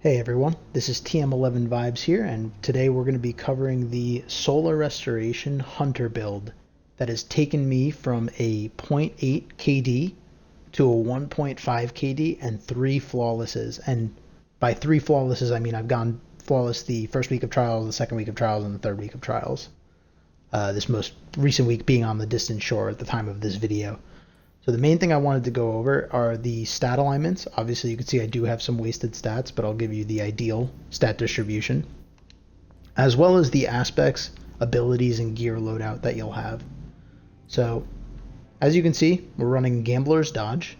Hey everyone, this is TM11 Vibes here, and today we're going to be covering the Solar Restoration Hunter build that has taken me from a zero point 0.8 KD to a 1.5 KD and 3 flawlesses. And by 3 flawlesses, I mean I've gone flawless the first week of trials, the second week of trials, and the third week of trials. This most recent week being on the distant shore at the time of this video. So the main thing I wanted to go over are the stat alignments. Obviously, you can see I do have some wasted stats, but I'll give you the ideal stat distribution, as well as the aspects, abilities, and gear loadout that you'll have. So, as you can see, we're running Gambler's Dodge,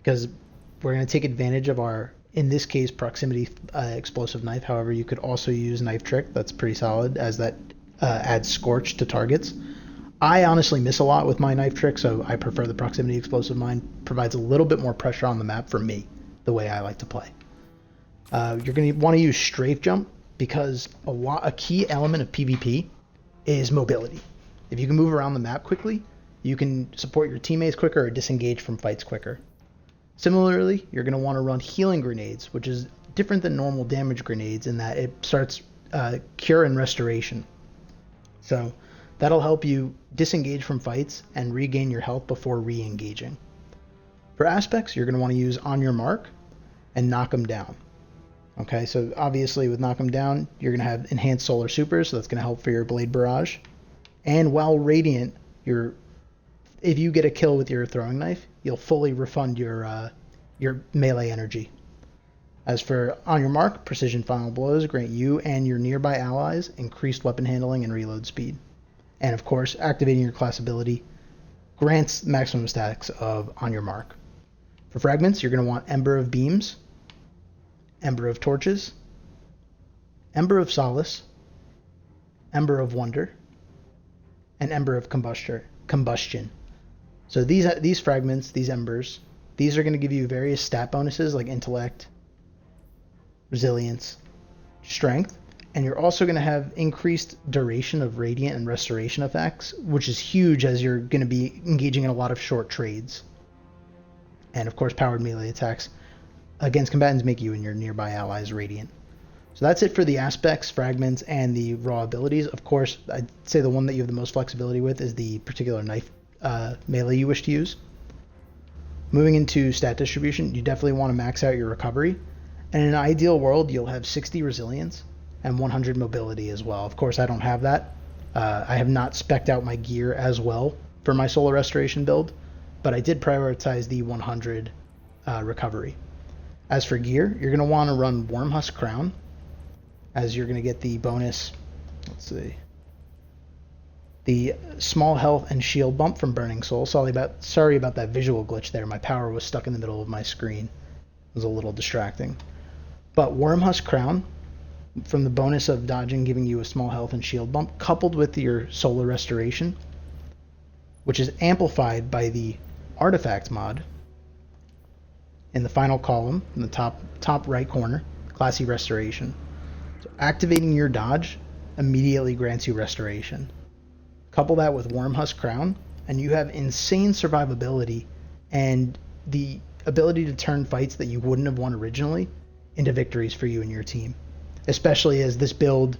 because we're going to take advantage of our, in this case, proximity explosive knife. However, you could also use Knife Trick. That's pretty solid, as that adds Scorch to targets. I honestly miss a lot with my Knife Trick, so I prefer the proximity explosive. Mine provides a little bit more pressure on the map for me, the way I like to play. You're going to want to use Strafe Jump because a key element of PvP is mobility. If you can move around the map quickly, you can support your teammates quicker or disengage from fights quicker. Similarly, you're going to want to run Healing Grenades, which is different than normal damage grenades in that it starts Cure and Restoration. So that'll help you disengage from fights and regain your health before re-engaging. For aspects, you're going to want to use On Your Mark and Knock them down. Okay, so obviously with Knock them down, you're going to have Enhanced Solar Super, so that's going to help for your Blade Barrage. And while Radiant, if you get a kill with your throwing knife, you'll fully refund your melee energy. As for On Your Mark, Precision Final Blows grant you and your nearby allies increased weapon handling and reload speed. And of course, activating your class ability grants maximum stacks of On Your Mark. For fragments, you're going to want Ember of Beams, Ember of Torches, Ember of Solace, Ember of Wonder, and Ember of Combustion. So these fragments, these embers, these are going to give you various stat bonuses like Intellect, Resilience, Strength, and you're also going to have increased duration of Radiant and Restoration effects, which is huge as you're going to be engaging in a lot of short trades. And of course, powered melee attacks against combatants make you and your nearby allies Radiant. So that's it for the aspects, fragments, and the raw abilities. Of course, I'd say the one that you have the most flexibility with is the particular knife melee you wish to use. Moving into stat distribution, you definitely want to max out your recovery. And in an ideal world, you'll have 60 resilience and 100 mobility as well. Of course, I don't have that. I have not spec'd out my gear as well for my Solar Restoration build, but I did prioritize the 100 recovery. As for gear, you're going to want to run Wormhusk Crown, as you're going to get the bonus, the small health and shield bump from Burning Soul. Sorry about that visual glitch there. My power was stuck in the middle of my screen. It was a little distracting. But Wormhusk Crown, from the bonus of dodging giving you a small health and shield bump, coupled with your Solar Restoration, which is amplified by the Artifact mod in the final column in the top right corner, Classy Restoration. So activating your dodge immediately grants you Restoration. Couple that with Wormhusk Crown, and you have insane survivability and the ability to turn fights that you wouldn't have won originally into victories for you and your team, especially as this build,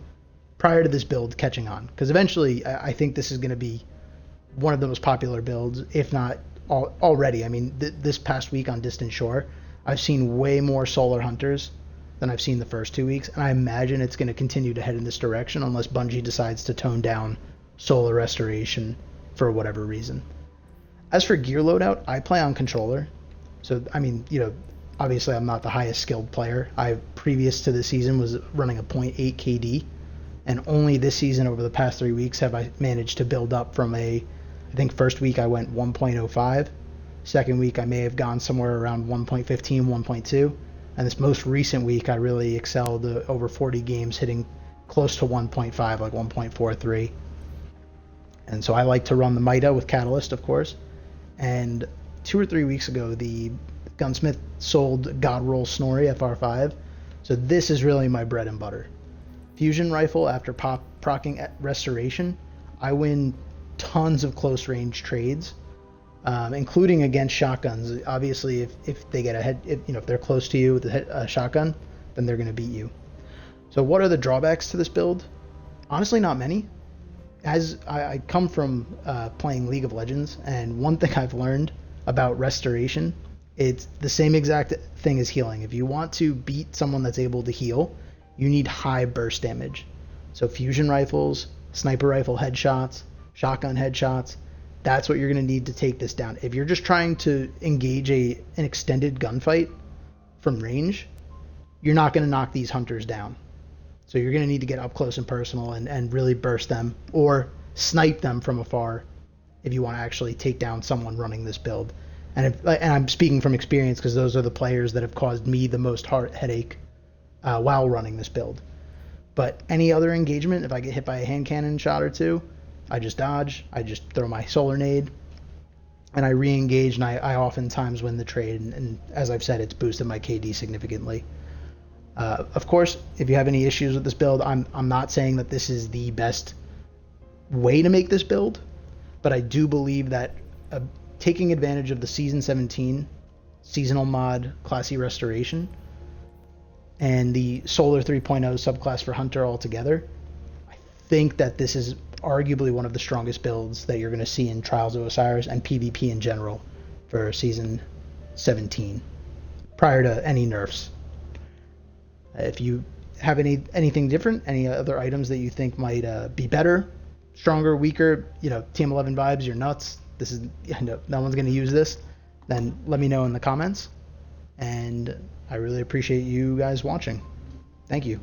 prior to this build catching on, because eventually I think this is going to be one of the most popular builds, if not already. I mean, this past week on Distant Shore, I've seen way more Solar Hunters than I've seen the first 2 weeks, and I imagine it's going to continue to head in this direction unless Bungie decides to tone down Solar Restoration for whatever reason. As for gear loadout, I play on controller, so I mean, obviously I'm not the highest skilled player. I previous to this season was running a 0.8 KD, and only this season over the past 3 weeks have I managed to build up from I think first week I went 1.05, second week I may have gone somewhere around 1.15, 1.2, and this most recent week I really excelled over 40 games, hitting close to 1.5, like 1.43. And so I like to run the Mida with Catalyst, of course, and 2 or 3 weeks ago the Gunsmith sold Godroll Snorri FR5, so this is really my bread and butter. Fusion Rifle, after proccing Restoration, I win tons of close range trades, including against shotguns. Obviously, if they get ahead, if they're close to you with a shotgun, then they're going to beat you. So what are the drawbacks to this build? Honestly, not many. As I come from playing League of Legends, and one thing I've learned about restoration, it's the same exact thing as healing. If you want to beat someone that's able to heal, you need high burst damage. So fusion rifles, sniper rifle headshots, shotgun headshots, that's what you're going to need to take this down. If you're just trying to engage an extended gunfight from range, you're not going to knock these hunters down. So you're going to need to get up close and personal and really burst them, or snipe them from afar if you want to actually take down someone running this build. And I'm speaking from experience, because those are the players that have caused me the most headache while running this build. But any other engagement, if I get hit by a hand cannon shot or two, I just dodge, I just throw my solar nade, and I re-engage, and I oftentimes win the trade. And as I've said, it's boosted my KD significantly. Of course, if you have any issues with this build, I'm not saying that this is the best way to make this build, but I do believe that taking advantage of the Season 17 seasonal mod Classy Restoration and the Solar 3.0 subclass for Hunter altogether, I think that this is arguably one of the strongest builds that you're going to see in Trials of Osiris and PvP in general for Season 17, prior to any nerfs. If you have anything different, any other items that you think might be better, stronger, weaker, Team 11 vibes, you're nuts, this is no one's going to use this, then let me know in the comments. And I really appreciate you guys watching. Thank you.